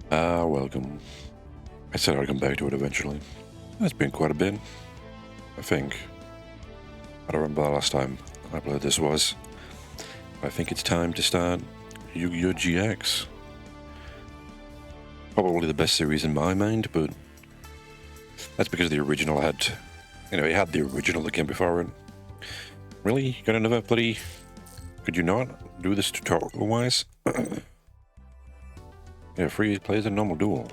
Welcome. I said I'd come back to it eventually. It's been quite a bit, I think. I don't remember the last time I played this was. I think it's time to start Yu-Gi-Oh! GX. Probably the best series in my mind, but that's because the original had... it had the original that came before it. Really? You got another bloody... Could you not do this tutorial-wise? Yeah, free play as a normal duel.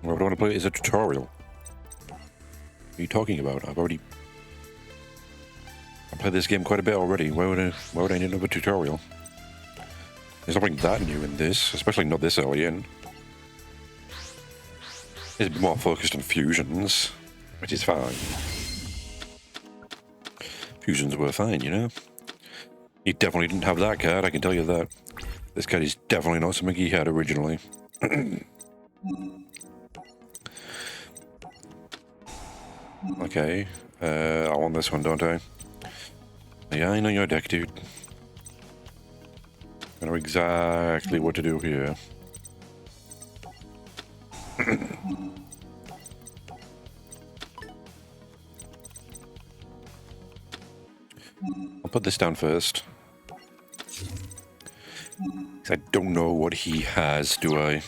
What I want to play is a tutorial. What are you talking about? I played this game quite a bit already. Why would I need another tutorial? There's nothing that new in this, especially not this early in. It's more focused on fusions, which is fine. Fusions were fine, you know? He definitely didn't have that card, I can tell you that. This card is definitely not something he had originally. Okay, I want this one, don't I? Yeah, I know your deck, dude. I know exactly what to do here. I'll put this down first. I don't know what he has, do I?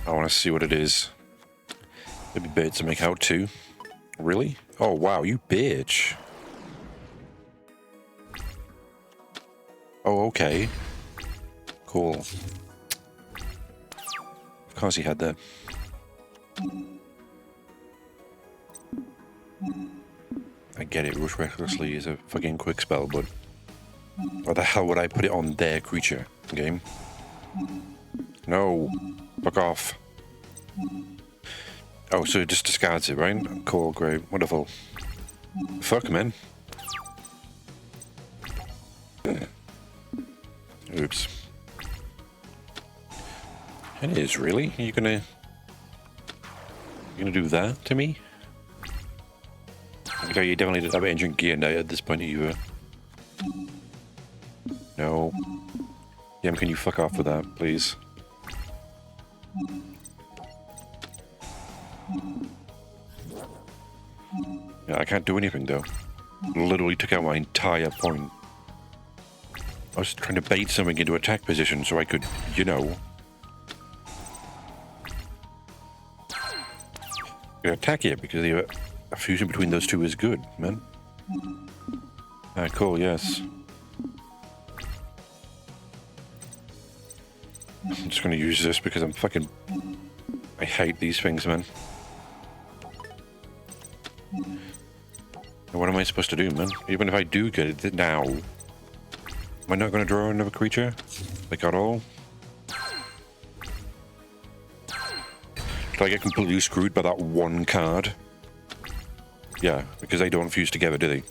I want to see what it is. Maybe bait to make out too. Really? Oh wow, you bitch. Oh, okay. Cool. Of course he had that. I get it, Rush Recklessly is a fucking quick spell, but... Why the hell would I put it on their creature game? No. Fuck off. Oh, so it just discards it, right? Cool, great, wonderful. Fuck, man. Oops. It is, really? You're gonna do that to me? Okay, you definitely didn't have engine gear now at this point either. No. Yam, can you fuck off with that, please? Yeah, I can't do anything though. Literally took out my entire point. I was trying to bait something into attack position so I could, you know... attack it because a fusion between those two is good, man. Ah, cool, yes. I'm just gonna use this because I'm fucking... I hate these things, man. What am I supposed to do, man? Even if I do get it now, am I not gonna draw another creature? Like at all? Did I get completely screwed by that one card? Yeah, because they don't fuse together, do they?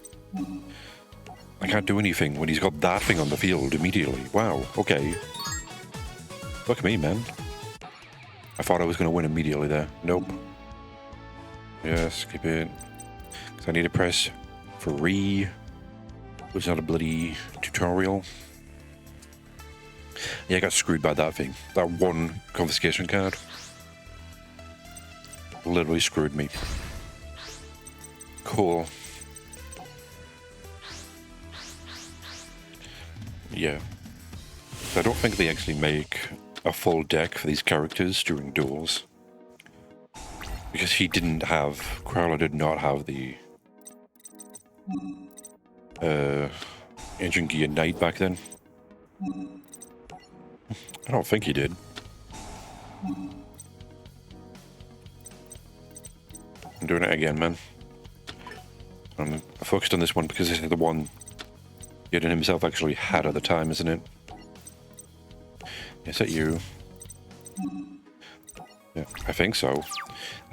I can't do anything when he's got that thing on the field immediately. Wow, okay. Fuck me, man. I thought I was gonna win immediately there. Nope. Yes, keep it. Because I need to press free. Was not a bloody tutorial. Yeah, I got screwed by that thing. That one confiscation card. Literally screwed me. Cool. Yeah. So I don't think they actually make a full deck for these characters during duels. Because he didn't have... Crowler did not have the... Ancient Gear Knight back then. I don't think he did. I'm doing it again, man. I'm focused on this one because this is the one Jaden himself actually had at the time, isn't it? Is that you? Yeah, I think so.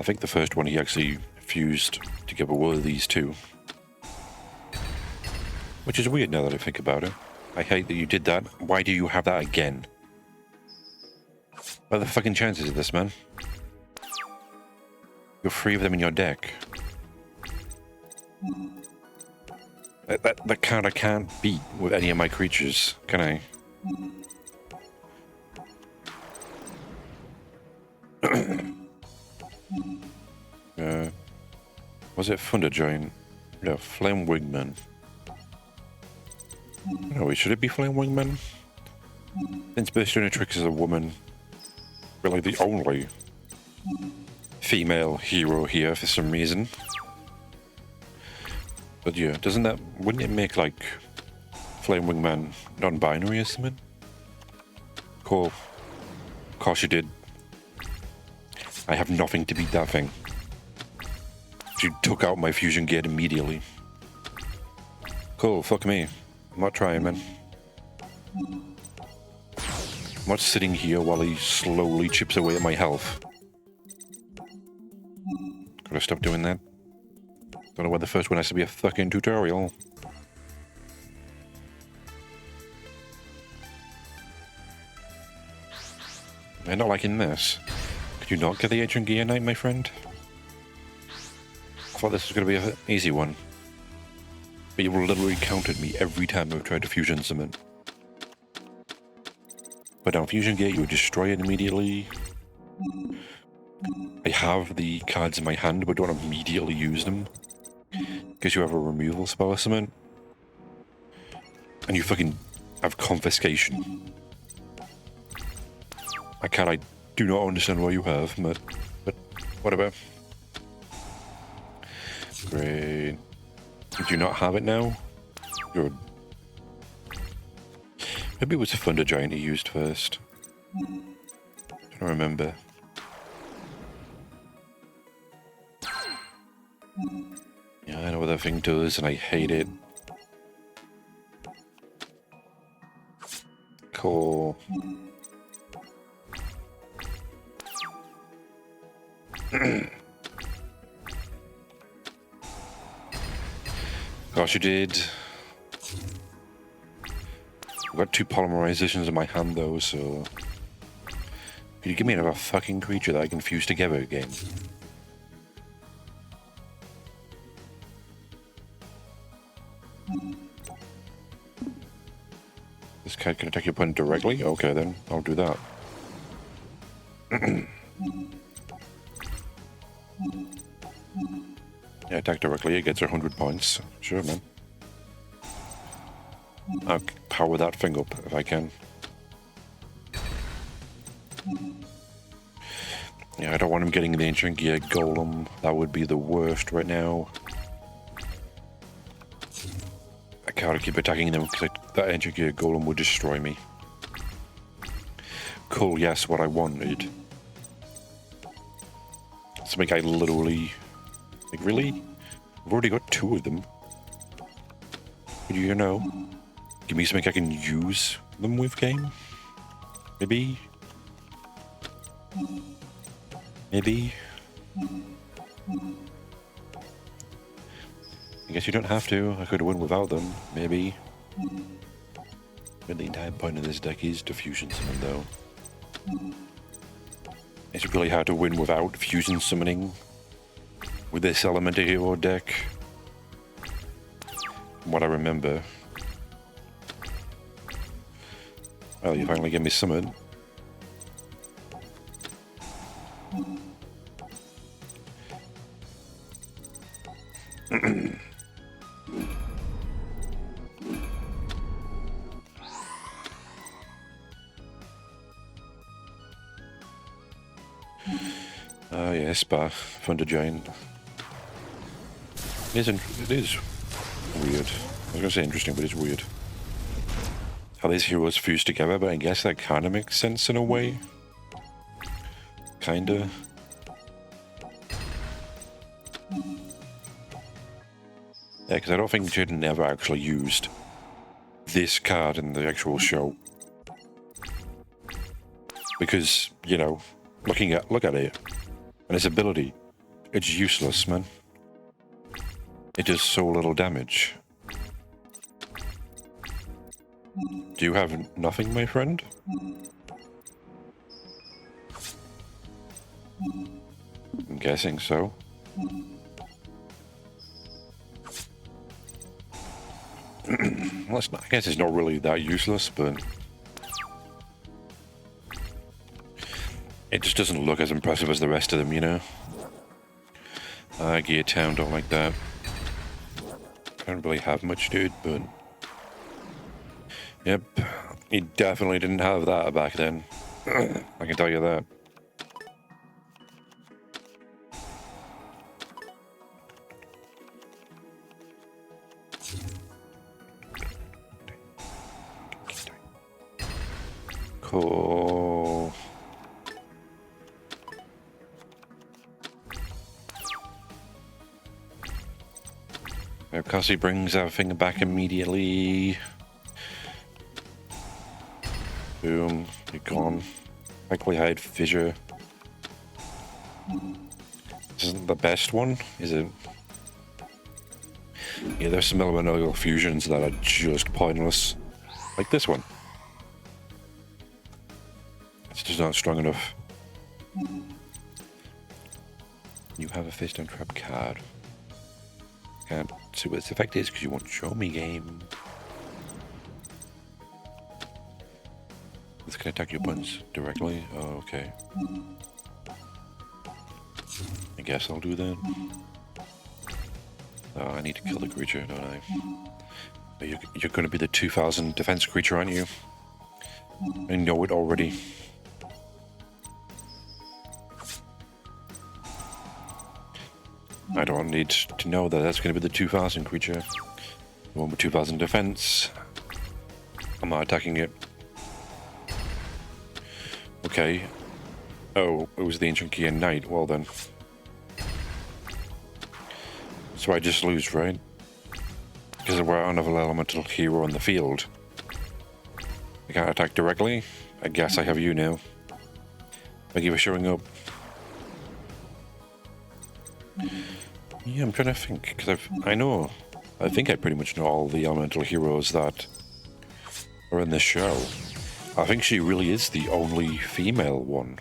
I think the first one he actually fused together were these two. Which is weird now that I think about it. I hate that you did that. Why do you have that again? What are the fucking chances of this, man? You're 3 of them in your deck. That card I can't beat with any of my creatures, can I? Was it Thunder Giant? No, Flame Wingman. No, should it be Flame Wingman? Since Trix is a woman, really the only female hero here for some reason. But yeah, wouldn't it make like Flame Wingman non-binary or something? Cool. Of course you did. I have nothing to beat that thing. She took out my fusion gate immediately. Cool, fuck me. I'm not trying, man. I'm not sitting here while he slowly chips away at my health. Gotta stop doing that. Don't know why the first one has to be a fucking tutorial. I'm not liking this. Could you not get the Ancient Gear Knight, my friend? I thought this was going to be an easy one. But you literally countered me every time I've tried to fusion summon. But on Fusion Gate, you would destroy it immediately. I have the cards in my hand, but don't immediately use them. Because you have a removal spell or something. And you fucking have confiscation. I do not understand why you have, but whatever. Great. Did you not have it now? Good. Maybe it was a Thunder Giant he used first. I don't remember. Yeah, I know what that thing does, and I hate it. Cool. Gosh, you did. I've got 2 polymerizations in my hand, though, so... Could you give me another fucking creature that I can fuse together again? This card can attack your opponent directly? Okay, then. I'll do that. Yeah, attack directly, it gets 100 points. Sure, man. I'll power that thing up if I can. Yeah, I don't want him getting the Ancient Gear Golem. That would be the worst right now. I gotta keep attacking them because that Ancient Gear Golem would destroy me. Cool, yes, what I wanted. Something I literally... Like, really? I've already got 2 of them. Could you know? Give me something I can use them with, game? Maybe? Maybe? I guess you don't have to. I could win without them. Maybe. But the entire point of this deck is to fusion summon, though. It's really hard to win without fusion summoning with this Elemental Hero deck. From what I remember. Well, you finally gave me summon. Oh yeah, Spa, Thunder Giant. It is weird. I was gonna say interesting, but it's weird. How these heroes fuse together, but I guess that kinda makes sense in a way. Kinda. Yeah, because I don't think Jaden ever actually used this card in the actual show. Because, you know, look at it. And its ability, it's useless, man. It does so little damage. Do you have nothing, my friend? I'm guessing so. Well, I guess it's not really that useless, but... It just doesn't look as impressive as the rest of them, you know? Gear Town, don't like that. I don't really have much, dude, but... Yep, he definitely didn't have that back then. I can tell you that. Cool. Because he brings everything back immediately. Boom, you're gone. Likely hide fissure. This isn't the best one, is it? Yeah, there's some elemental fusions that are just pointless. Like this one. It's just not strong enough. You have a fist and trap card. Can't see what its effect is because you won't show me, game. This can attack your opponents directly. Oh, okay. I guess I'll do that. Oh, I need to kill the creature, don't I? But you're going to be the 2000 defense creature, aren't you? I know it already. I don't need to know that that's going to be the 2000 creature. The one with 2000 defense. I'm not attacking it. Okay. Oh, it was the Ancient Key and Knight. Well then. So I just lose, right? Because we're another elemental hero on the field. I can't attack directly. I guess I have you now. Thank you for showing up. Yeah, I'm trying to think, because I think I pretty much know all the elemental heroes that are in this show. I think she really is the only female one.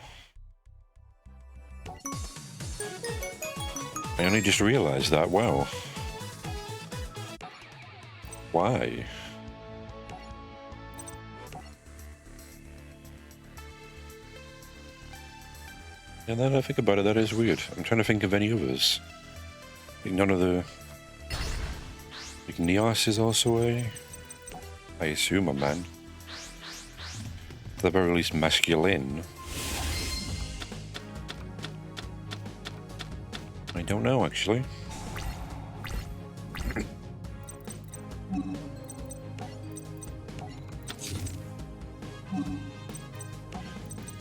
I only just realized that, wow. Why? And then I think about it, that is weird. I'm trying to think of any others. Like none of the... Like Neos is also a... I assume a man. At the very least masculine. I don't know, actually.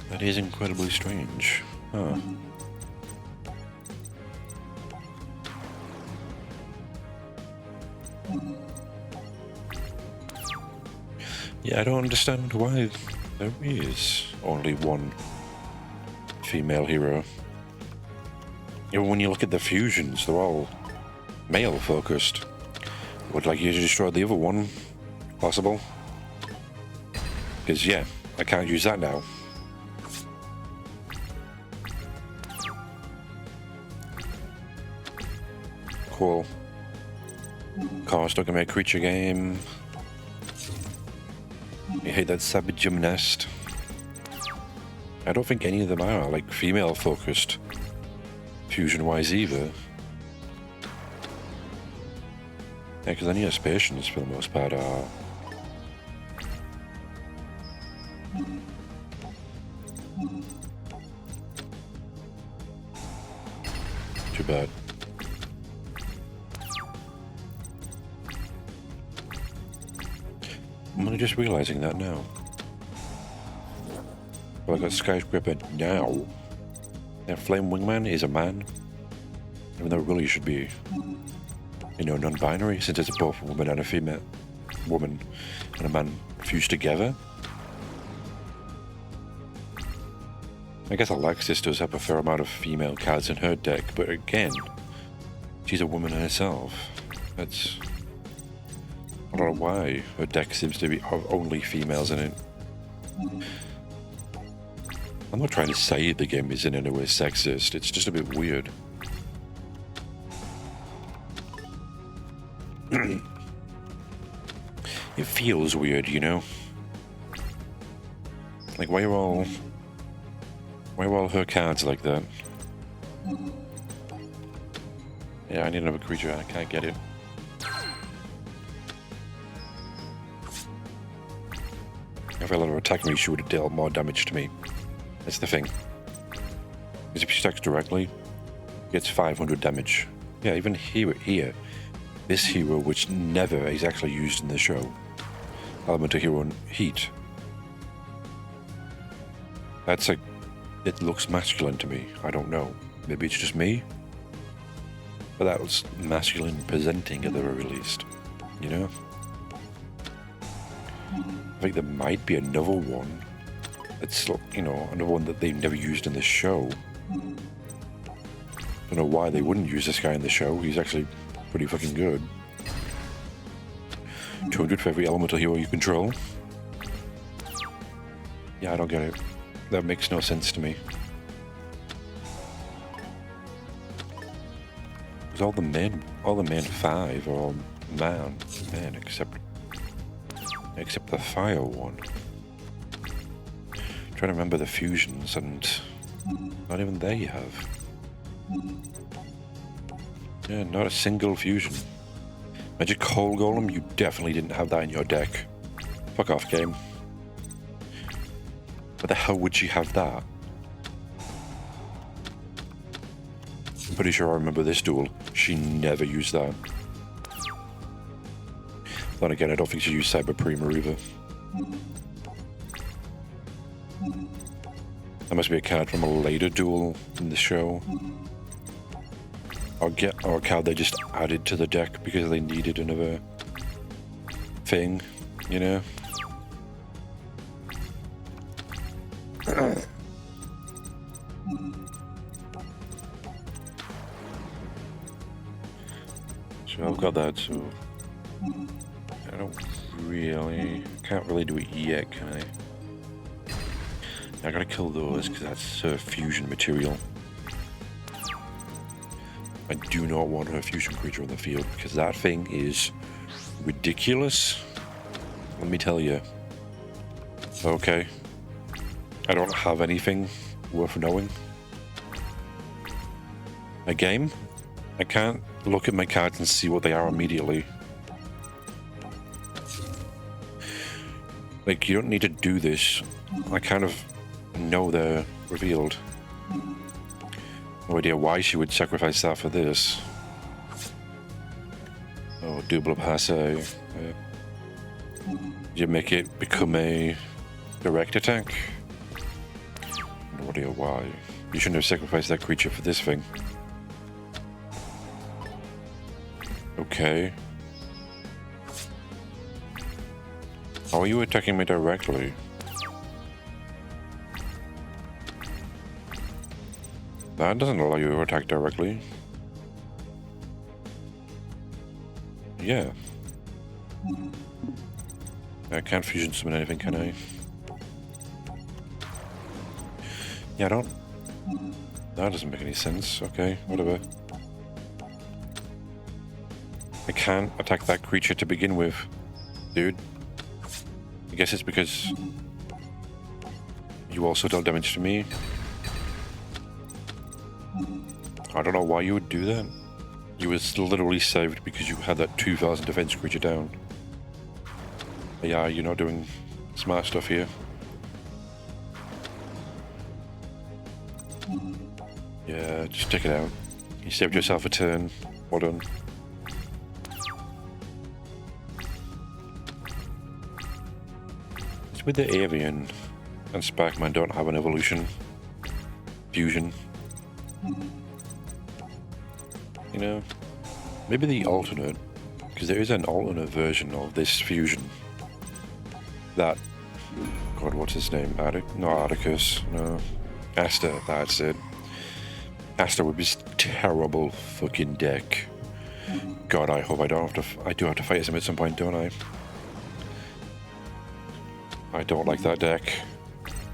That is incredibly strange. Huh. Yeah, I don't understand why there is only one female hero. Even when you look at the fusions, they're all male focused. Would like you to destroy the other one, possible? Because yeah, I can't use that now. Cool. Cost took a creature game. I hate that Savage Gymnast. I don't think any of them are like female focused, fusion wise either. Yeah, because any aspirations for the most part are. Too bad. I'm only just realizing that now. Well, I got Skyscraper now. That Flame Wingman is a man. Even though it really should be, you know, non-binary, since it's both a woman and a female. Woman and a man fused together. I guess Alexis does have a fair amount of female cards in her deck, but again, she's a woman herself. That's... I don't know why her deck seems to be only females in it. I'm not trying to say the game is in any way sexist, it's just a bit weird. It feels weird, you know? Like, why are all Why are all her cards like that? Yeah, I need another creature. I can't get it. If I let her attack me, she would have dealt more damage to me. That's the thing. Because if she attacks directly, gets 500 damage. Yeah, even here, this hero, which never is actually used in the show, Elemental Hero and Heat. That's like, it looks masculine to me. I don't know. Maybe it's just me. But that was masculine presenting at the very least. You know? I think there might be another one. It's, you know, another one that they've never used in the show. Don't know why they wouldn't use this guy in the show. He's actually pretty fucking good. 200 for every elemental hero you control. Yeah, I don't get it. That makes no sense to me. Because all the men 5 are all man except the fire one. I'm trying to remember the fusions, and not even there you have. Yeah, not a single fusion. Magic Coal Golem, you definitely didn't have that in your deck. Fuck off, game. Where the hell would she have that? I'm pretty sure I remember this duel. She never used that. Then again, I don't think she used Cyber Prima either. That must be a card from a later duel in the show. Or a card they just added to the deck because they needed another thing, you know? So I've got that, so I can't really do it yet, can I? I gotta kill those because that's fusion material. I do not want her fusion creature on the field because that thing is ridiculous. Let me tell you. Okay. I don't have anything worth knowing. A game? I can't look at my cards and see what they are immediately. Like, you don't need to do this. I kind of know they're revealed. No idea why she would sacrifice that for this. Oh, double passe. You make it become a direct attack? No idea why. You shouldn't have sacrificed that creature for this thing. Okay. How are you attacking me directly? That doesn't allow you to attack directly. Yeah. I can't fusion summon anything, can I? Yeah, I don't... That doesn't make any sense. Okay, whatever. I can't attack that creature to begin with, dude. I guess it's because you also dealt damage to me. I don't know why you would do that. You was literally saved because you had that 2000 defense creature down. But yeah, you're not doing smart stuff here. Yeah, just take it out. You saved yourself a turn. Well done. It's with the Avian and Sparkman don't have an evolution. Fusion. You know, maybe the alternate, because there is an alternate version of this fusion. That, God, what's his name? Atticus, no, Asta, that's it. Asta with this terrible fucking deck. God, I hope I don't have to, I do have to fight him at some point, don't I? I don't like that deck.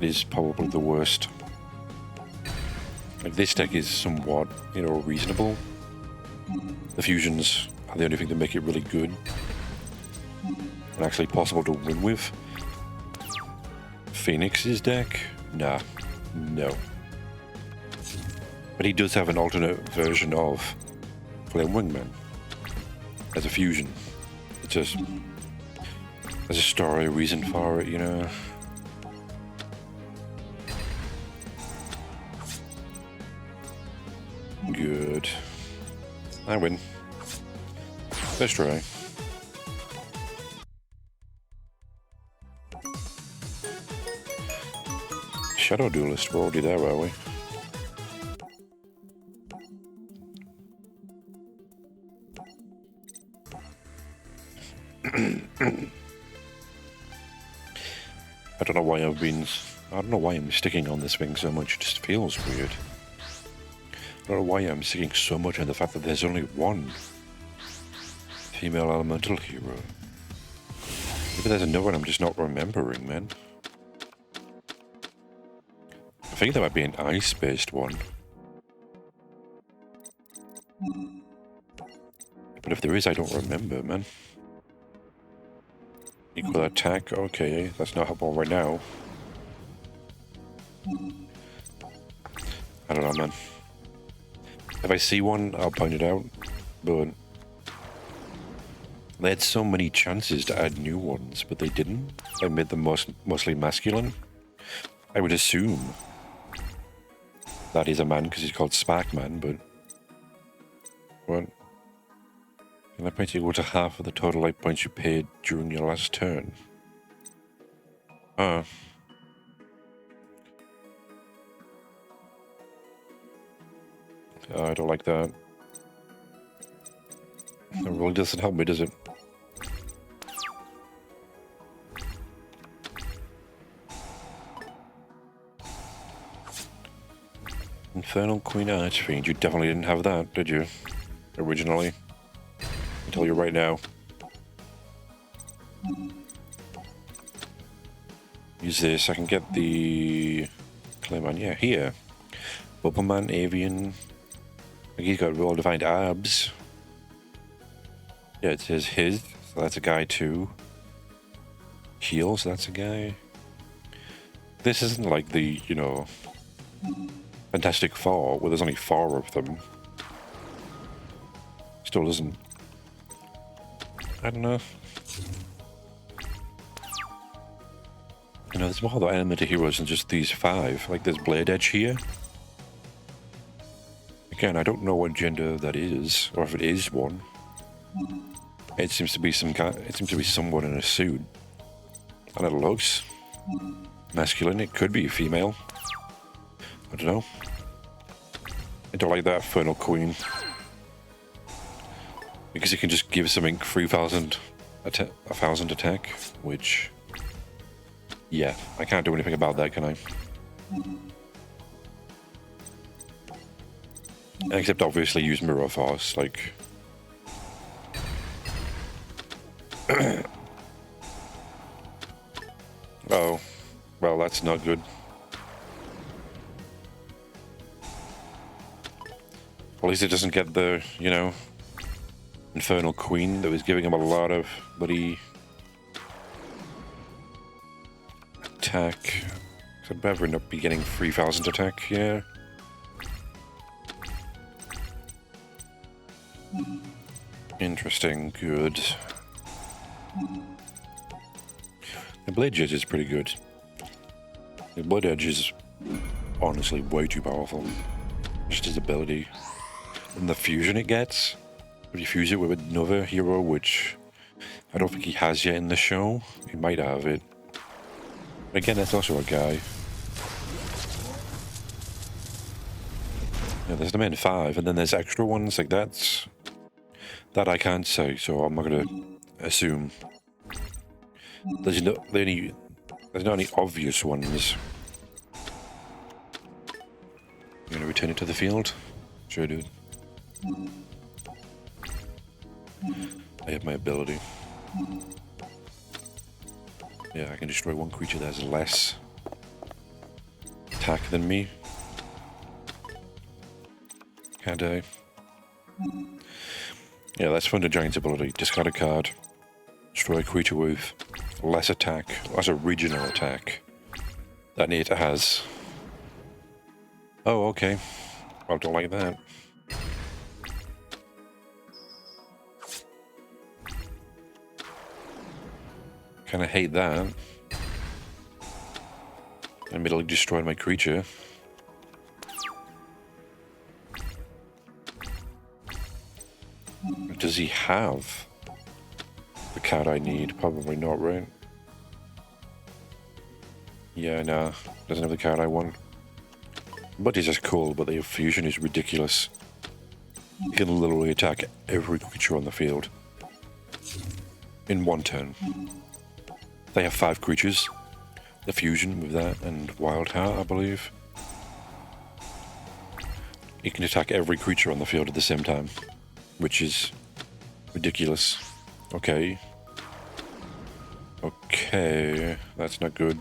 It is probably the worst. Like, this deck is somewhat, you know, reasonable. The fusions are the only thing that make it really good and actually possible to win with. Phoenix's deck? Nah. No. But he does have an alternate version of Flame Wingman as a fusion. It's just there's a story reason for it, you know. Good. I win. Let's try. Shadow Duelist, we're already there, are we? I don't know why I'm sticking on this thing so much, it just feels weird. I don't know why I'm sticking so much on the fact that there's only one female elemental hero. Maybe there's another one I'm just not remembering, man. I think there might be an ice-based one. But if there is, I don't remember, man. Equal attack, okay, that's not helpful right now. I don't know, man. If I see one, I'll point it out, but they had so many chances to add new ones, but they didn't. They made them mostly masculine. I would assume that he's a man because he's called Sparkman, but what? Life points equal to half of the total life points you paid during your last turn. I don't like that. That really doesn't help me, does it? Infernal Queen Archfiend, you definitely didn't have that, did you? Originally? I tell you right now. Use this, I can get the Clayman, yeah, here. Bubbleman, Avian. I think he's got well-defined abs. Yeah, it says his, so that's a guy too. Heal, so that's a guy. This isn't like the, you know, Fantastic Four, where there's only 4 of them. Still doesn't. I don't know. You know, there's more other elemental heroes than just these 5. Like, there's Blade Edge here. Again, I don't know what gender that is, or if it is one. It seems to be someone in a suit. And it looks masculine. It could be female. I don't know. I don't like that Infernal Queen. Because it can just give something 3,000 attack, which, yeah, I can't do anything about that, can I? Except obviously use Mirror Force, like. Oh, well, that's not good. At least it doesn't get the, you know, Infernal Queen that was giving him a lot of bloody attack. I'd better not be getting 3,000 attack here. Interesting, good. The Blade Edge is pretty good. The Blade Edge is honestly way too powerful. Just his ability. And the fusion it gets. If you fuse it with another hero, which I don't think he has yet in the show. He might have it. But again, that's also a guy. Yeah, there's the main 5, and then there's extra ones like that I can't say, so I'm not gonna assume. There's not any obvious ones. You gonna return it to the field? Sure, dude. I have my ability. Yeah, I can destroy one creature that has less attack than me. Can't I? Yeah, that's Thunder Giant's ability. Discard a card. Destroy a creature with less attack, less original attack than it has. Oh, okay. I don't like that. Kinda hate that. Immediately destroyed my creature. Does he have the card I need? Probably not, right? Yeah, nah. Doesn't have the card I want. But he's just cool, but the fusion is ridiculous. You can literally attack every creature on the field in one turn. They have 5 creatures. The fusion with that and Wild Heart, I believe. You can attack every creature on the field at the same time, which is ridiculous. Okay. Okay, that's not good.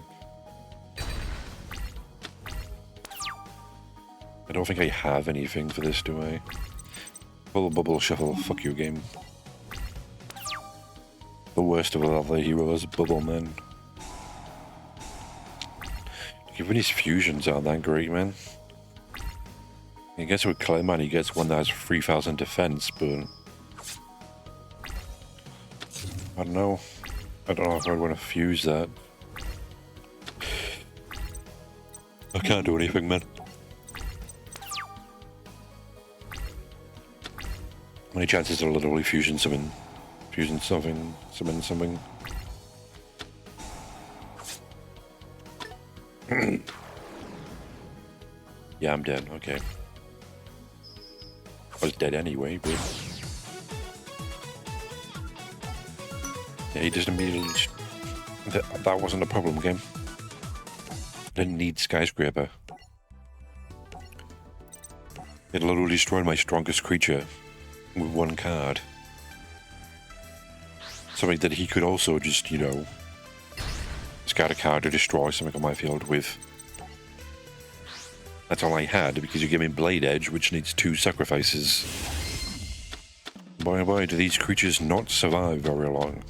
I don't think I have anything for this, do I? Bubble Shuffle, fuck you, game. The worst of all the heroes, Bubble Man. Even his fusions aren't that great, man. I guess with Clayman he gets one that has 3000 defense, but I don't know. I don't know if I'd want to fuse that. I can't do anything, man. How many chances are literally fusion something? Fusion something, summon something. Yeah, I'm dead, okay. I was dead anyway, but... Yeah, he just immediately... That wasn't a problem, game. I didn't need Skyscraper. It literally destroyed my strongest creature with 1 card. Something that he could also just, you know, discard a card to destroy something on my field with. That's all I had, because you give me Blade Edge, which needs 2 sacrifices. Boy, oh boy, do these creatures not survive very long.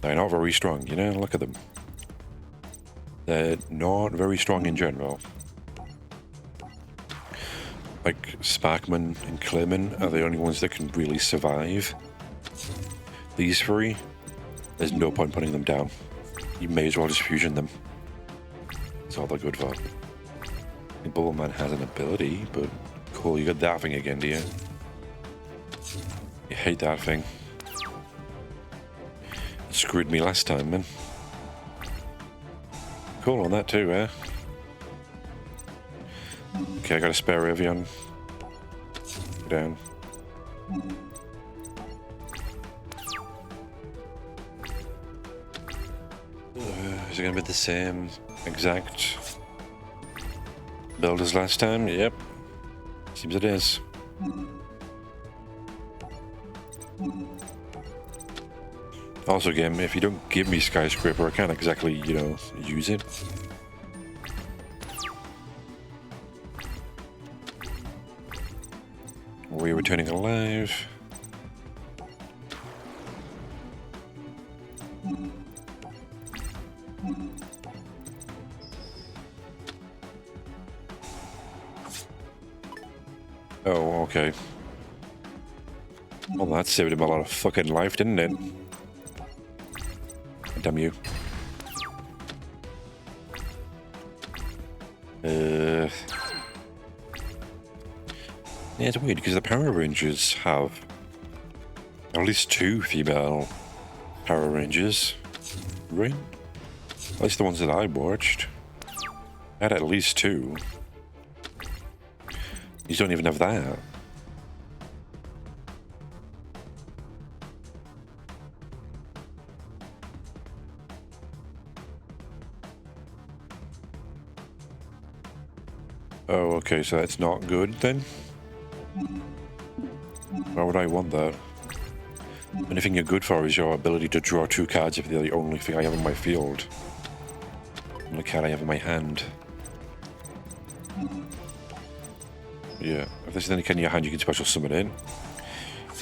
They're not very strong, you know, look at them. They're not very strong in general. Like, Sparkman and Clayman are the only ones that can really survive. These 3, there's no point putting them down. You may as well just fusion them. That's all they're good for. The Bubble Man has an ability, but cool, you got that thing again, do you? You hate that thing. It screwed me last time, man. Cool on that too, eh? Okay, I got a spare Evian. Go down. Is it gonna be the same exact build as last time? Yep. Seems it is. Also, game, if you don't give me Skyscraper, I can't exactly, you know, use it. We're returning alive. Oh, okay. Well, that saved him a lot of fucking life, didn't it? Damn you. Yeah, it's weird because the Power Rangers have at least 2 female Power Rangers, right? At least the ones that I watched had at least 2. These don't even have that. Oh, okay, so that's not good then? Why would I want that? The only thing you're good for is your ability to draw 2 cards if they're the only thing I have in my field. The only card I have in my hand. Yeah, if there's any card in your hand, you can special summon it.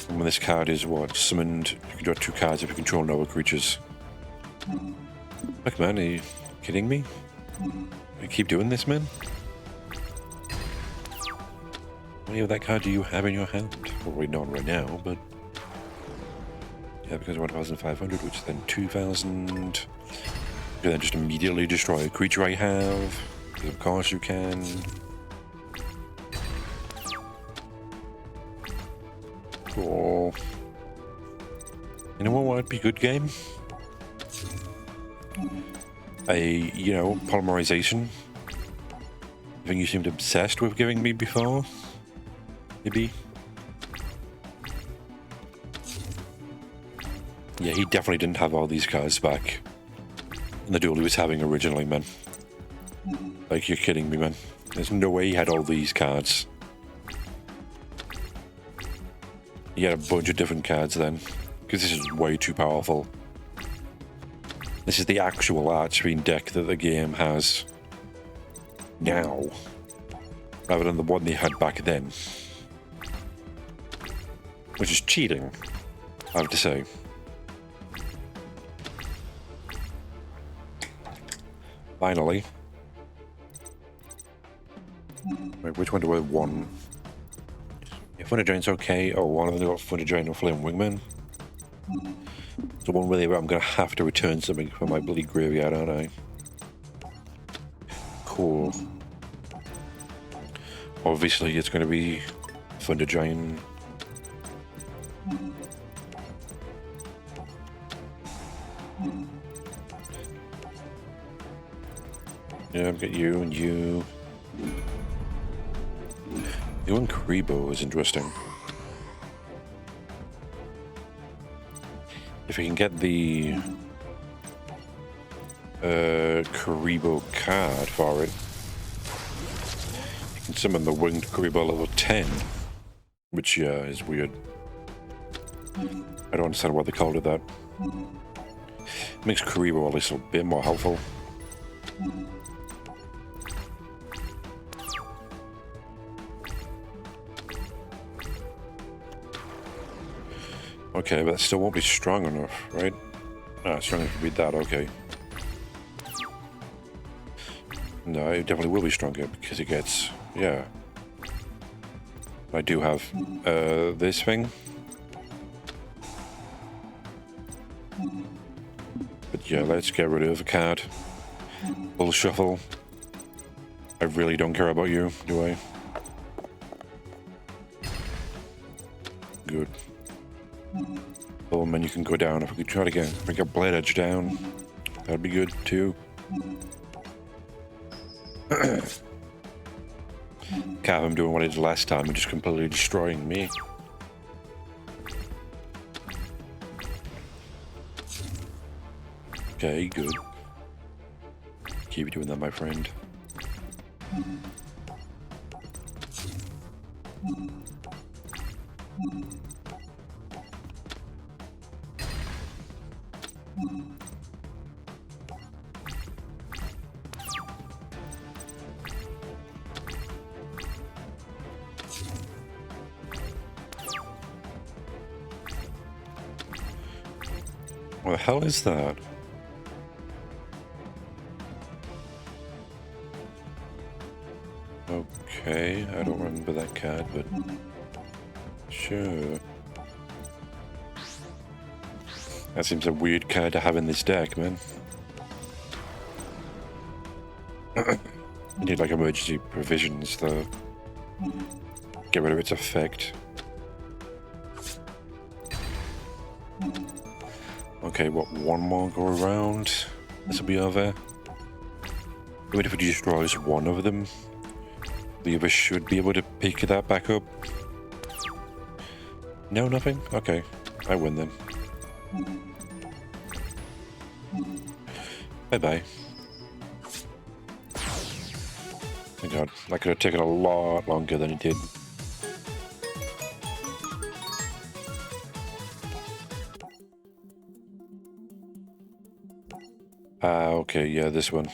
And when this card is what? Summoned, you can draw 2 cards if you control no other creatures. Look, man, are you kidding me? You keep doing this, man? How many of that card do you have in your hand? Well, right, not right now, but... Yeah, because 1,500, which is then 2,000. You can then just immediately destroy a creature I have. Because of course you can. Cool. You know what would be a good game? You know, polymerization. I think you seemed obsessed with giving me before. Maybe. Yeah, he definitely didn't have all these cards back in the duel he was having originally, man. Like, you're kidding me, man. There's no way he had all these cards. He had a bunch of different cards then, because this is way too powerful. This is the actual Archfiend deck that the game has now, rather than the one they had back then. Which is cheating, I have to say. Finally. Wait, which one do I want? Yeah, Thunder Giant's okay. Oh, one of them got Thunder Giant and Flame Wingman. The one where I'm going to have to return something from my bloody graveyard, aren't I? Cool. Obviously, it's going to be Thunder Giant. Yeah, I've got you and you. You and Karibo is interesting. If we can get the Karibo card for it, you can summon the winged Karibo level 10, which is weird. I don't understand why they called it that. Makes Karibo at least a bit more helpful. Okay, but that still won't be strong enough, right? Ah, strong enough to beat that, okay. No, it definitely will be stronger because it gets, yeah. I do have this thing. But yeah, let's get rid of a card. Little shuffle. I really don't care about you, do I? Good. Oh man, you can go down. If we could try to bring a Blade Edge down, that'd be good too. Can't have him doing what he did last time and just completely destroying me. Okay, good. Keep doing that, my friend. What the hell is that? Okay, I don't remember that card, but sure. That seems a weird card to have in this deck, man. I need like emergency provisions to get rid of its effect. Okay, what, one more go around? This will be over. Even if it destroys one of them, the other should be able to pick that back up. No, nothing? Okay, I win then. Bye-bye. Thank God, that could have taken a lot longer than it did. Okay, yeah, this one.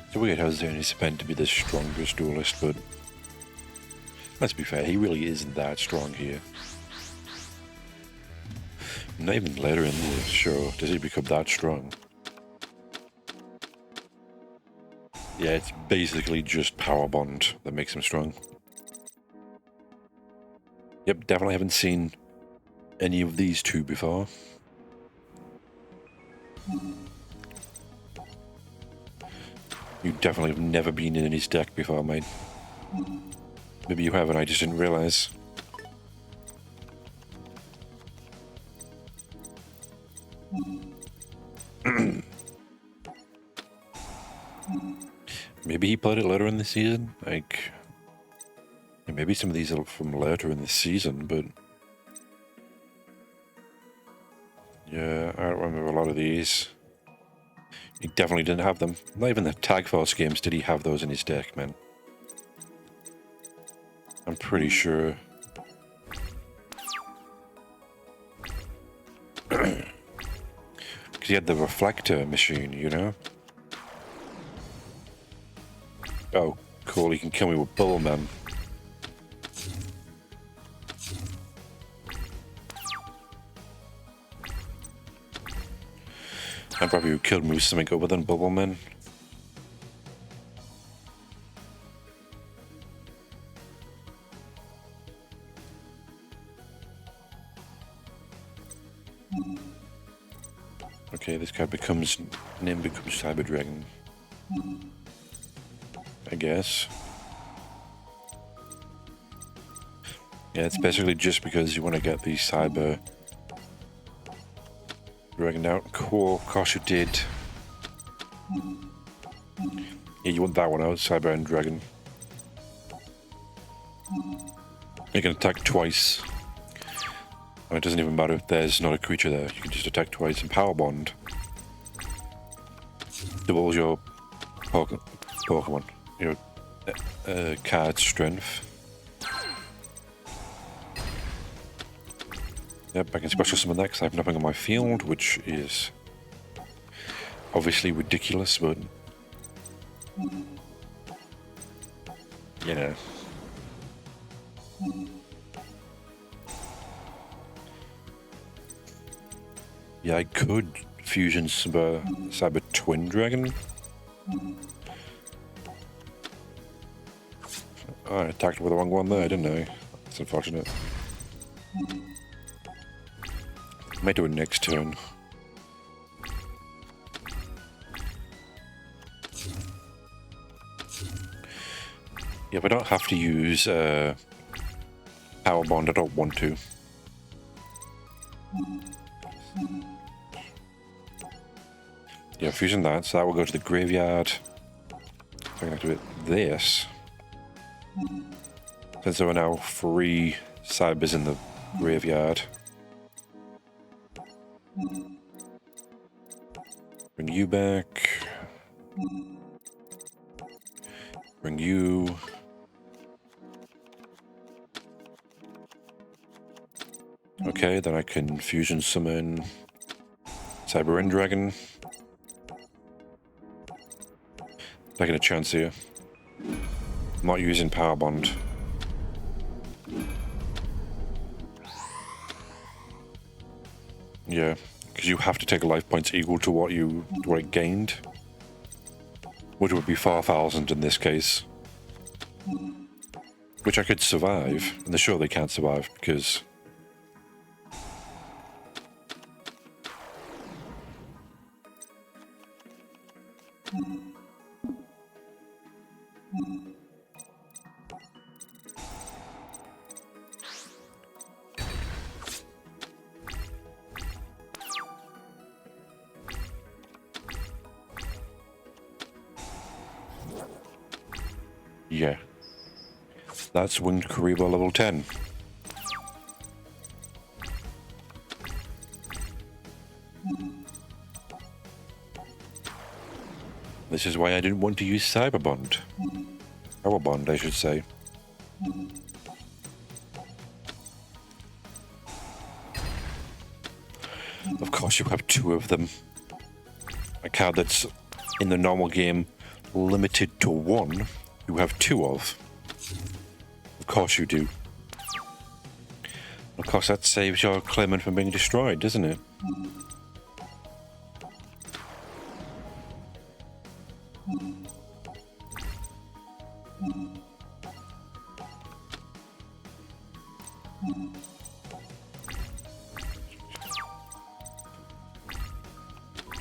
It's weird how he's meant to be the strongest duelist, but let's be fair, he really isn't that strong here. Not even later in the show does he become that strong. Yeah, it's basically just Power Bond that makes him strong. Yep, definitely haven't seen any of these two before. You definitely have never been in his deck before, mate. Maybe you have and I just didn't realise. Maybe he played it later in the season. Like, maybe some of these are from later in the season, but yeah, I don't remember a lot of these. He definitely didn't have them. Not even the Tag Force games did he have those in his deck, man. I'm pretty sure. Because he had the reflector machine, you know? Oh, cool, he can kill me with Bull, man. I probably would kill me with something other than Bubbleman. Okay, this card becomes... name becomes Cyber Dragon. I guess. Yeah, it's basically just because you want to get the Cyber Dragon out. Cool, of course you did. Yeah, you want that one out, Cyber and Dragon. You can attack twice. And it doesn't even matter if there's not a creature there. You can just attack twice and Power Bond. Doubles your Pokemon. Your card strength. Yep, I can special summon that because I have nothing on my field, which is obviously ridiculous, but you know. Yeah, I could fusion Cyber Twin Dragon. Oh, I attacked with the wrong one there, didn't I? That's unfortunate. Might do it next turn. Yeah, but I don't have to use Power Bond, I don't want to. Yeah, fusion that, so that will go to the graveyard. I can activate this. Since there are now 3 Cybers in the graveyard. Bring you back. Bring you. Okay, then I can fusion summon Cyber End Dragon. Taking a chance here. I'm not using Power Bond. Yeah, because you have to take life points equal to what it gained, which would be 4,000 in this case. Which I could survive, and they're sure they can't survive because yeah. That's Winged Karibo level 10. This is why I didn't want to use Cyber Bond. Power Bond, I should say. Of course you have 2 of them. A card that's in the normal game limited to 1, you have 2 of. Of course you do. Of course that saves your claimant from being destroyed, doesn't it?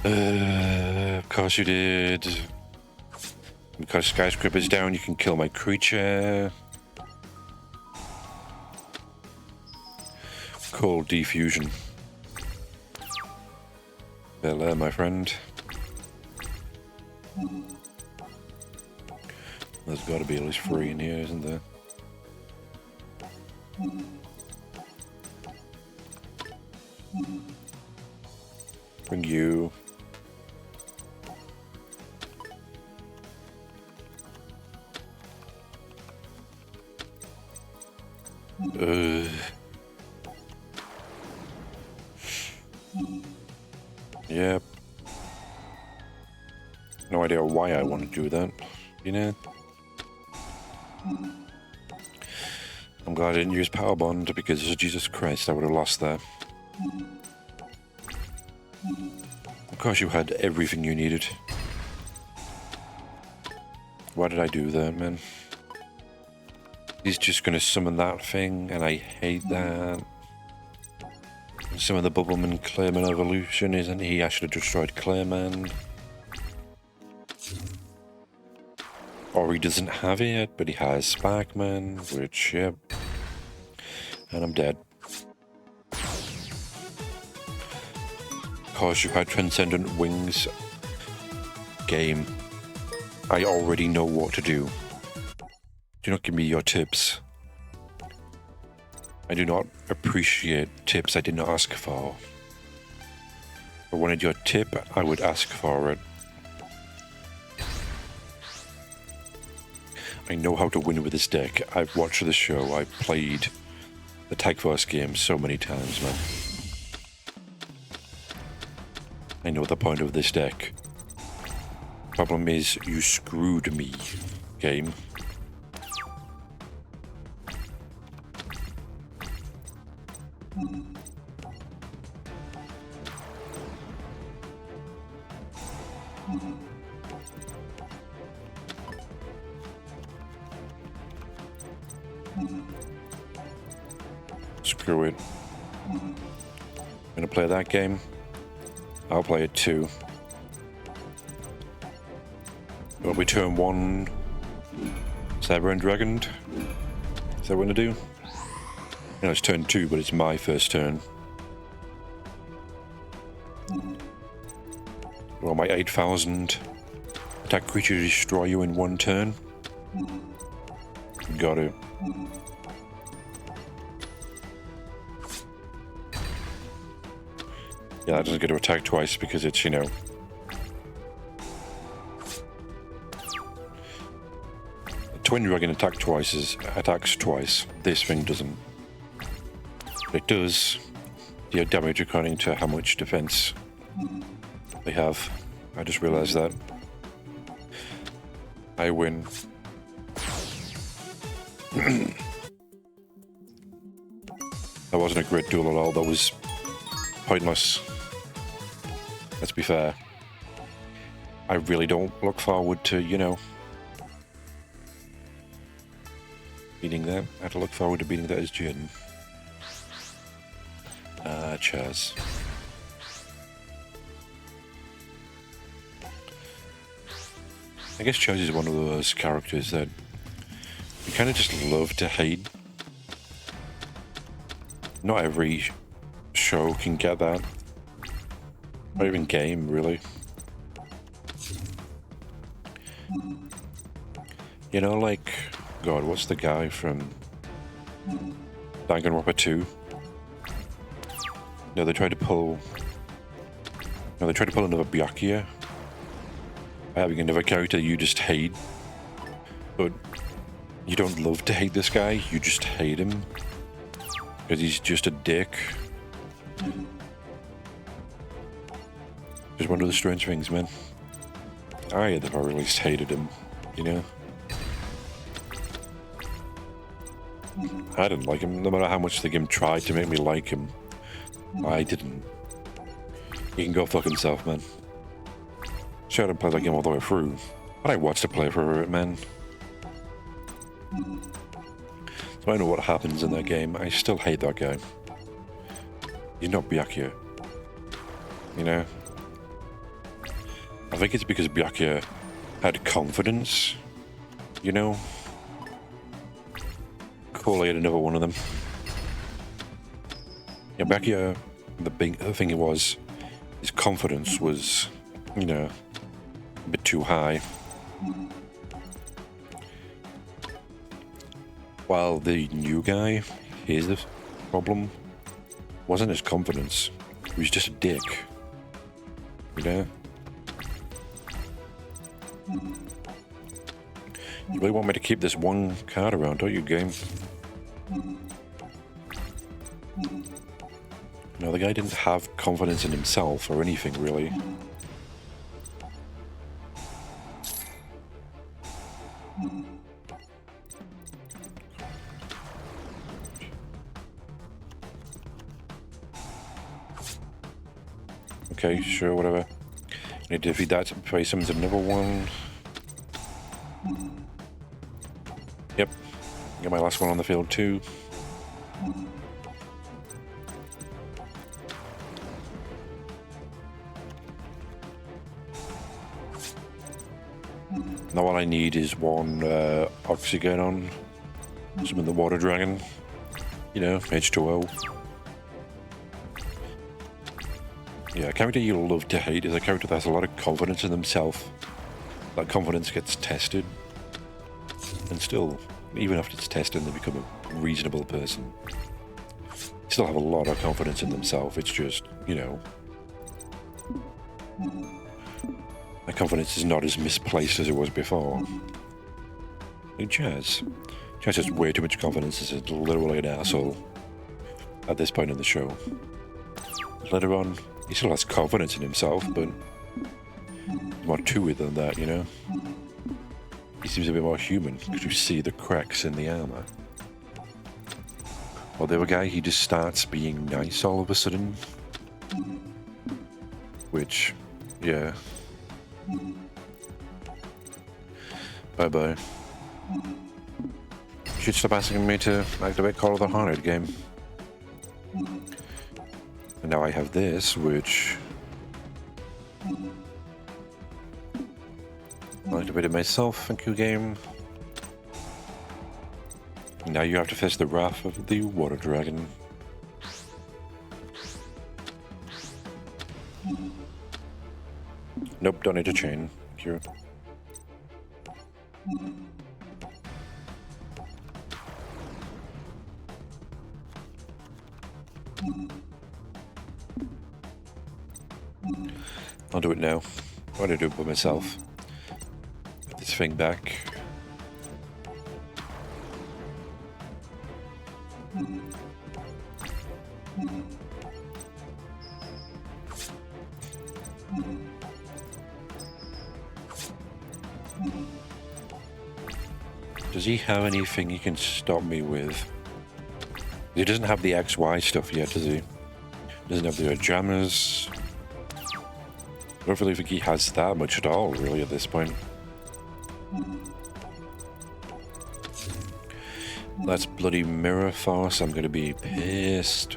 Of course you did. Because skyscraper's down, you can kill my creature. Cold defusion. L.O.D.L.E, my friend. There's got to be at least 3 in here, isn't there? Bring you. Yep. No idea why I want to do that, you know? I'm glad I didn't use Power Bond because, Jesus Christ, I would have lost that. Of course you had everything you needed. Why did I do that, man? He's just gonna summon that thing, and I hate that. Some of the Bubbleman Clayman evolution, isn't he? I should have destroyed Clayman. Or he doesn't have it, but he has Sparkman, which, yep. And I'm dead. Of course, you had Transcendent Wings. Game. I already know what to do. Do not give me your tips. I do not appreciate tips I did not ask for. If I wanted your tip, I would ask for it. I know how to win with this deck. I've watched the show. I've played the Tag Force game so many times, man. I know the point of this deck. Problem is, you screwed me, game. Screw it. I'm gonna play that game. I'll play it too. Will we turn 1 Cyber and Dragon? Is that what we're gonna do? No, it's turn 2, but it's my first turn. Well, my 8,000 attack creature destroy you in 1 turn. Got it. Yeah, that doesn't get to attack twice because it's, you know... Twin Dragon attacks twice. This thing doesn't. It does deal damage according to how much defense they have. I just realized that. I win. That wasn't a great duel at all. That was pointless. Let's be fair. I really don't look forward to, you know, beating that. I have to look forward to beating that as Jin. Chaz. I guess Chaz is one of those characters that you kind of just love to hate. Not every show can get that. Not even game, really. You know, like, God, what's the guy from Danganronpa 2? No, they tried to pull another Byakuya. Having another character you just hate. But you don't love to hate this guy, you just hate him. Because he's just a dick. Just one of the strange things, man. I, at the very least, hated him, you know? I didn't like him, no matter how much the game tried to make me like him. I didn't. He can go fuck himself, man. Sure, I didn't play that game all the way through, but I watched it play for it, man. So I know what happens in that game. I still hate that guy. He's not Byakuya. You know? I think it's because Byakuya had confidence, you know? Collate another one of them. Yeah, Byakuya, the thing it was, his confidence was, you know, a bit too high. While the new guy, here's the problem, wasn't his confidence. He was just a dick. You know? You really want me to keep this one card around, don't you, game? No, the guy didn't have confidence in himself or anything, really. Okay, sure, whatever. Need to defeat that to play summons another one. Yep. Got my last one on the field too. Now all I need is one Oxygen, summon the Water Dragon. You know, H2O. Yeah, a character you love to hate is a character that has a lot of confidence in themselves. That confidence gets tested. And still, even after it's tested, they become a reasonable person. Still have a lot of confidence in themselves. It's just, you know, that confidence is not as misplaced as it was before. Like Jazz. Jazz has way too much confidence. Is literally an asshole at this point in the show. Later on, he still has confidence in himself, but more to it than that, you know? He seems a bit more human, because you see the cracks in the armor. Well, the other guy, he just starts being nice all of a sudden. Which, yeah. Bye-bye. You should stop asking me to activate Call of the Haunted game. And now I have this, which I activated myself. Thank you, game. Now you have to face the wrath of the Water Dragon. Nope, don't need a chain. Thank you. I'll do it now. I'm going to do it by myself. Get this thing back. Does he have anything he can stop me with? He doesn't have the XY stuff yet, does he? Doesn't have the jammers. I don't really think he has that much at all, really, at this point. That's bloody Mirror Force. I'm gonna be pissed.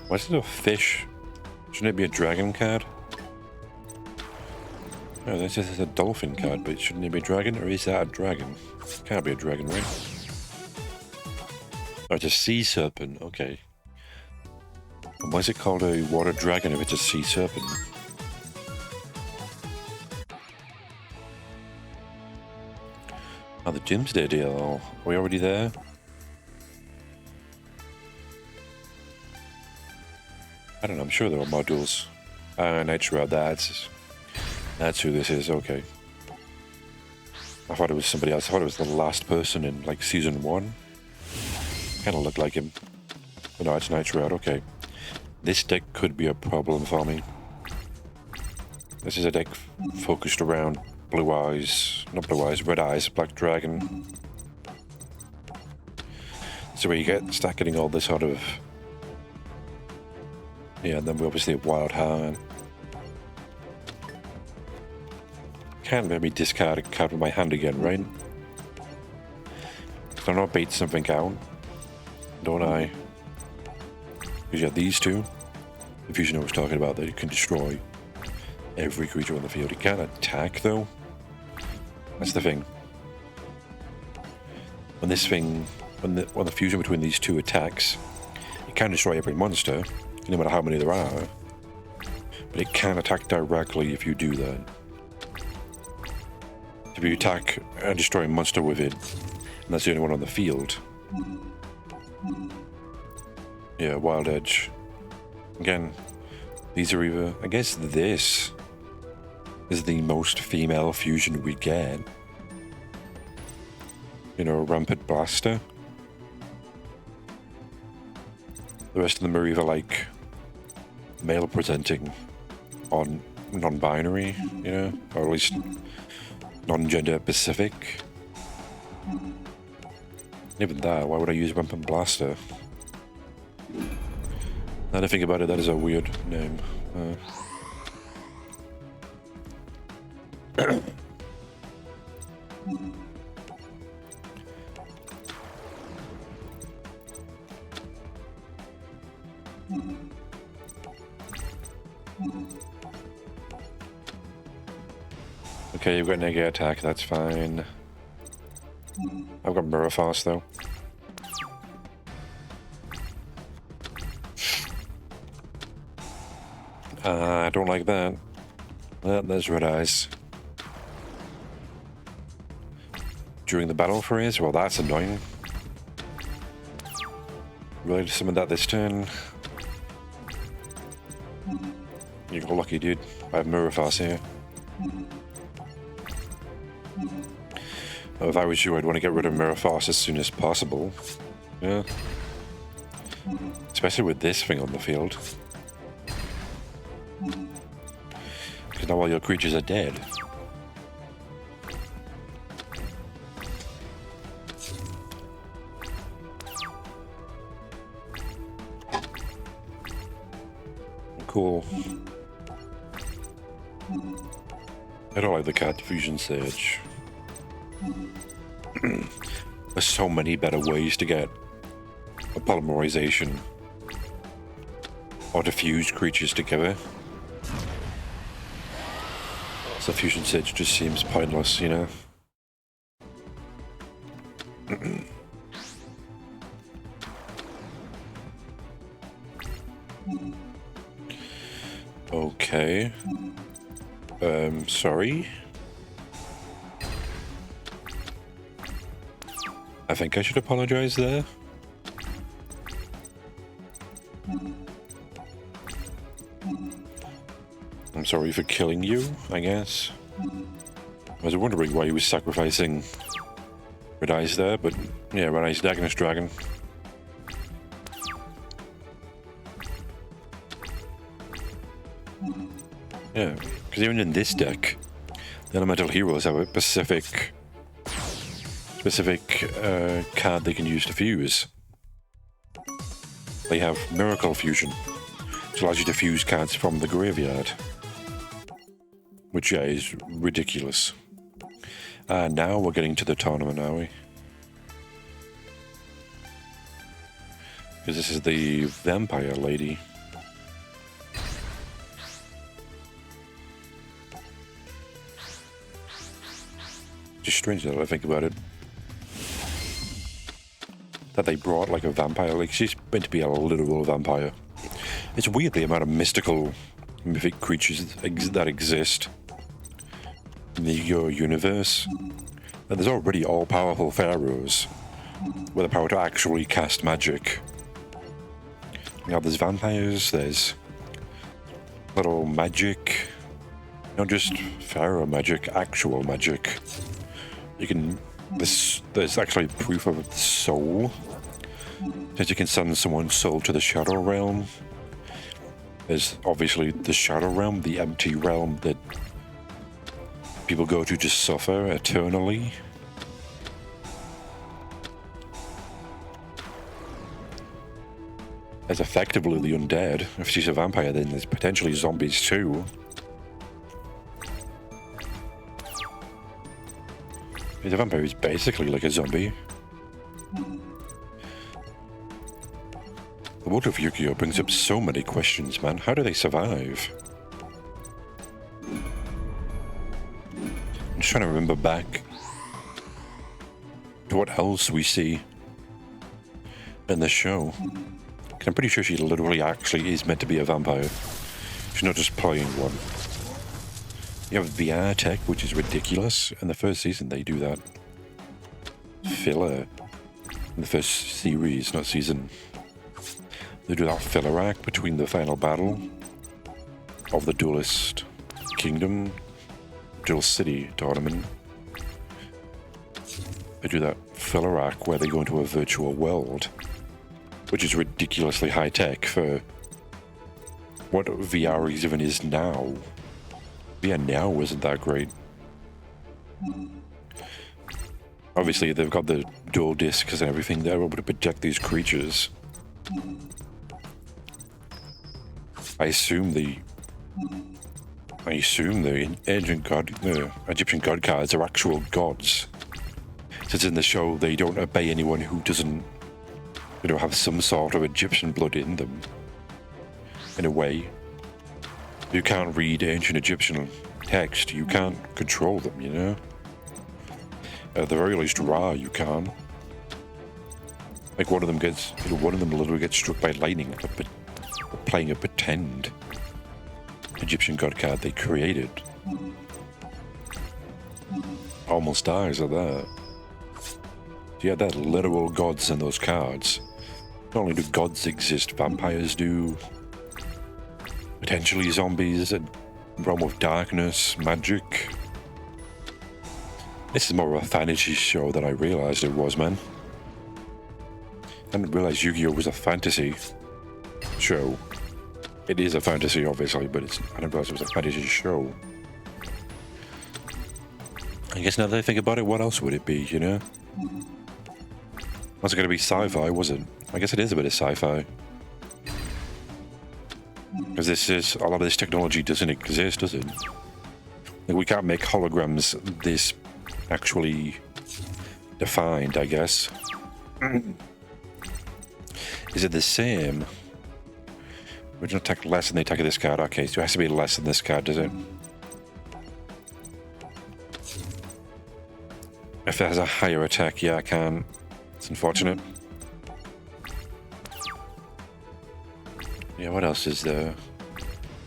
Why is it a fish? Shouldn't it be a dragon card? No, this is a dolphin card, but shouldn't it be a dragon, or is that a dragon? Can't be a dragon, right? Oh, it's a sea serpent, okay. And why is it called a water dragon if it's a sea serpent? Oh, the Doomsday DLL. Are we already there? I don't know, I'm sure there are modules. Night Shroud, that's who this is, okay. I thought it was somebody else. I thought it was the last person in, like, Season 1. Kind of looked like him. But no, it's Night Shroud, okay. This deck could be a problem for me. This is a deck focused around Blue Eyes, not Blue Eyes, Red Eyes, Black Dragon. So where you start getting all this sort of... Yeah, and then we obviously have Wild Heart. Can't let me discard a card with my hand again, right? I'm not beat something out, don't I? Because you have these two. The fusion I was talking about, that it can destroy every creature on the field. It can't attack, though. That's the thing. When this thing, when the fusion between these two attacks, it can destroy every monster, no matter how many there are. But it can attack directly if you do that. If you attack and destroy a monster with it, and that's the only one on the field. Yeah, Wild Edge. Again, these are either... I guess this is the most female fusion we get. You know, Rampant Blaster. The rest of them are either like male presenting or non-binary, you know, or at least non-gender specific. Even that, why would I use Rampant Blaster? Now that I think about it, that is a weird name. Okay, you've got negative attack, that's fine. I've got Murafos though. I don't like that. There's Red Eyes. During the battle phase? Well, that's annoying. Really to summon that this turn? You got lucky, dude. I have Murafos here. If I was you, I'd want to get rid of Murafos as soon as possible. Yeah. Especially with this thing on the field. Because now all your creatures are dead. Cool. I don't like the Cat Fusion Sage. There's so many better ways to get a polymerization or to fuse creatures together. So Fusion Sage just seems pointless, you know? Okay. Sorry? I think I should apologize there. I'm sorry for killing you, I guess. I was wondering why he was sacrificing Red Eyes there, but yeah, Red Eyes Dagonist Dragon. Yeah, because even in this deck, the Elemental Heroes have a specific card they can use to fuse. They have Miracle Fusion, which allows you to fuse cards from the graveyard. Which, yeah, is ridiculous. Now we're getting to the tournament, are we? Because this is the Vampire Lady. Just strange that I think about it. That they brought like a vampire, like she's meant to be a literal vampire. It's weird the amount of mythical, mythic creatures that exist in the Yu-Gi-Oh universe. And there's already all-powerful pharaohs with the power to actually cast magic. Now there's vampires, there's little magic, not just pharaoh magic, actual magic. You can, there's actually proof of soul, that you can send someone's soul to the Shadow Realm. There's obviously the Shadow Realm, the empty realm that people go to suffer eternally. There's effectively the undead. If she's a vampire, then there's potentially zombies too. The vampire is basically like a zombie. The world of Yu-Gi-Oh! Brings up so many questions, man. How do they survive? I'm just trying to remember back to what else we see in the show. I'm pretty sure she literally actually is meant to be a vampire. She's not just playing one. You have VR tech, which is ridiculous. In the first season, they do that. Filler. In the first series, not season. They do that filler act between the final battle of the Duelist Kingdom, Duel City tournament. They do that filler act where they go into a virtual world, which is ridiculously high tech for what VR even is now. VR now isn't that great. Obviously, they've got the dual discs and everything. They're able to project these creatures. I assume the Egyptian god cards are actual gods. Since in the show they don't obey anyone who doesn't, have some sort of Egyptian blood in them. In a way, you can't read ancient Egyptian text. You can't control them. At the very least, Ra, you can. Like one of them literally gets struck by lightning for playing a pretend Egyptian god card they created. Almost dies at that. Yeah, they're literal gods in those cards. Not only do gods exist, vampires do. Potentially zombies, a realm of darkness, magic. This is more of a fantasy show than I realized it was, man. I didn't realize Yu-Gi-Oh! Was a fantasy show. It is a fantasy, obviously, but I didn't realize it was a fantasy show. I guess now that I think about it, what else would it be, Was it going to be sci-fi, was it? I guess it is a bit of sci-fi. Because a lot of this technology doesn't exist, does it? Like, we can't make holograms this actually defined, I guess. Is it the same? Original attack less than the attack of this card. Okay, so it has to be less than this card, does it? If it has a higher attack, yeah, I can. It's unfortunate. Yeah, what else is there?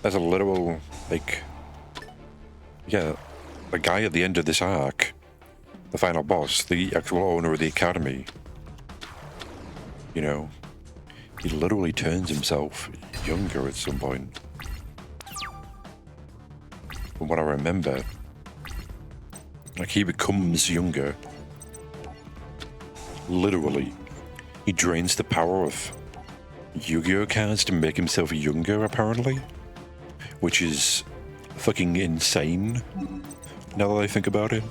There's a literal, the guy at the end of this arc, the final boss, the actual owner of the academy, he literally turns himself younger at some point. From what I remember, he becomes younger. Literally, he drains the power of Yu-Gi-Oh! Cards to make himself younger, apparently. Which is fucking insane, now that I think about it.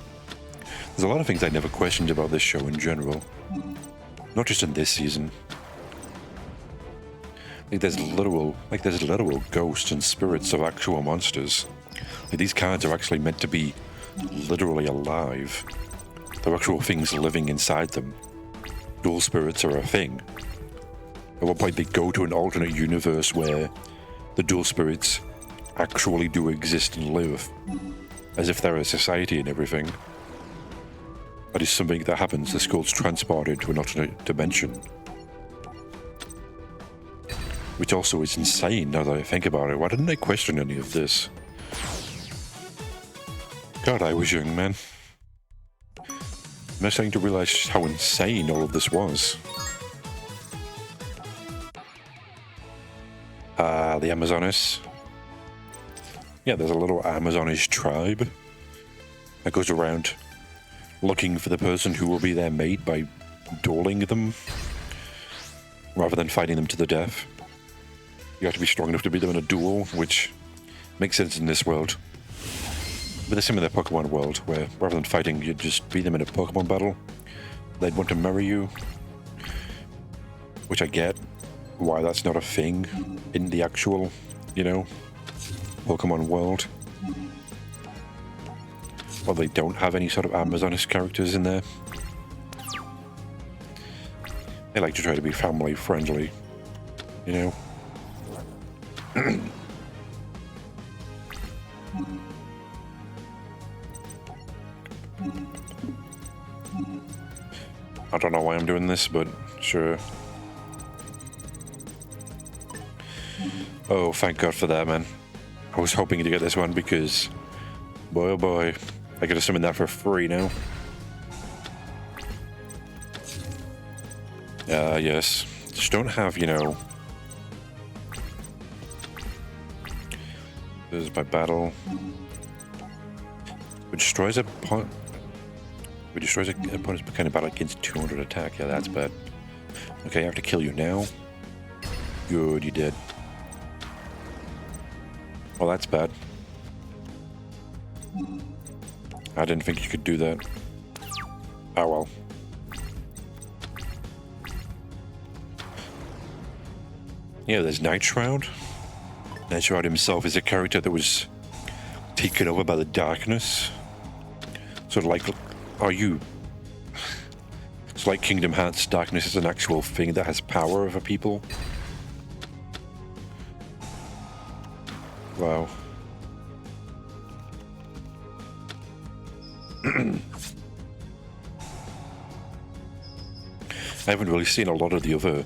There's a lot of things I never questioned about this show in general. Not just in this season. There's literal ghosts and spirits of actual monsters. These cards are actually meant to be literally alive. There are actual things living inside them. Dual spirits are a thing. At one point they go to an alternate universe where the dual spirits actually do exist and live, as if they're a society and everything. That is something that happens. The skull's transported to an alternate dimension. Which also is insane now that I think about it. Why didn't I question any of this? God, I was young, man. I'm starting to realize how insane all of this was. The Amazonas. Yeah, there's a little Amazonish tribe that goes around looking for the person who will be their mate by dueling them, rather than fighting them to the death. You have to be strong enough to beat them in a duel, which makes sense in this world. But the same in the Pokemon world, where rather than fighting, you just beat them in a Pokemon battle. They'd want to marry you, which I get why that's not a thing in the actual, Pokemon world. Well, they don't have any sort of Amazoness characters in there. They like to try to be family friendly. you know. I don't know why I'm doing this, but sure. Oh, thank God for that, man. I was hoping to get this one because, boy oh boy, I could have summoned that for free now. Yes. Just don't have, you know... This is by battle. Which destroys a point... Which destroys an opponent's kind of battle against 200 attack. Yeah, that's bad. Okay, I have to kill you now. Good, you did. Well, that's bad. I didn't think you could do that. Oh well. Yeah, there's Night Shroud. Night Shroud himself is a character that was taken over by the darkness. Sort of like, are you... It's like Kingdom Hearts. Darkness is an actual thing that has power over people. Wow. I haven't really seen a lot of the other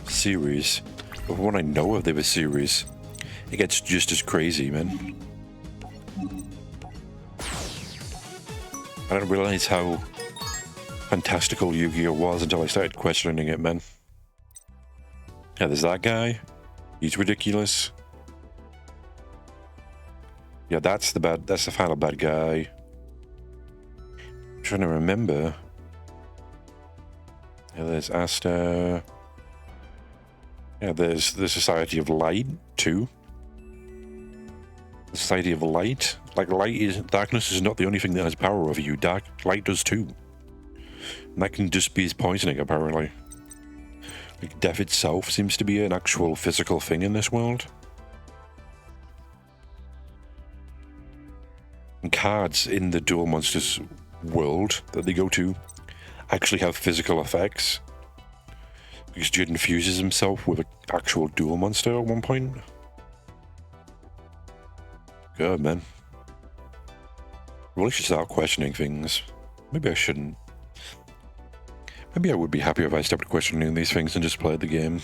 series, but from what I know of the other series, it gets just as crazy, man. I didn't realize how fantastical Yu-Gi-Oh was until I started questioning it, man. Yeah, there's that guy. He's ridiculous. Yeah, that's the final bad guy. I'm trying to remember. Yeah, there's Asta. Yeah, there's the Society of Light, too. The Society of Light. Like, darkness is not the only thing that has power over you. Light does too. And that can just be as poisoning, apparently. Like, death itself seems to be an actual physical thing in this world. And cards in the Duel Monsters world that they go to actually have physical effects. Because Jid infuses himself with an actual Duel Monster at one point. God, man. I really should start questioning things. Maybe I shouldn't. Maybe I would be happier if I stopped questioning these things and just played the game.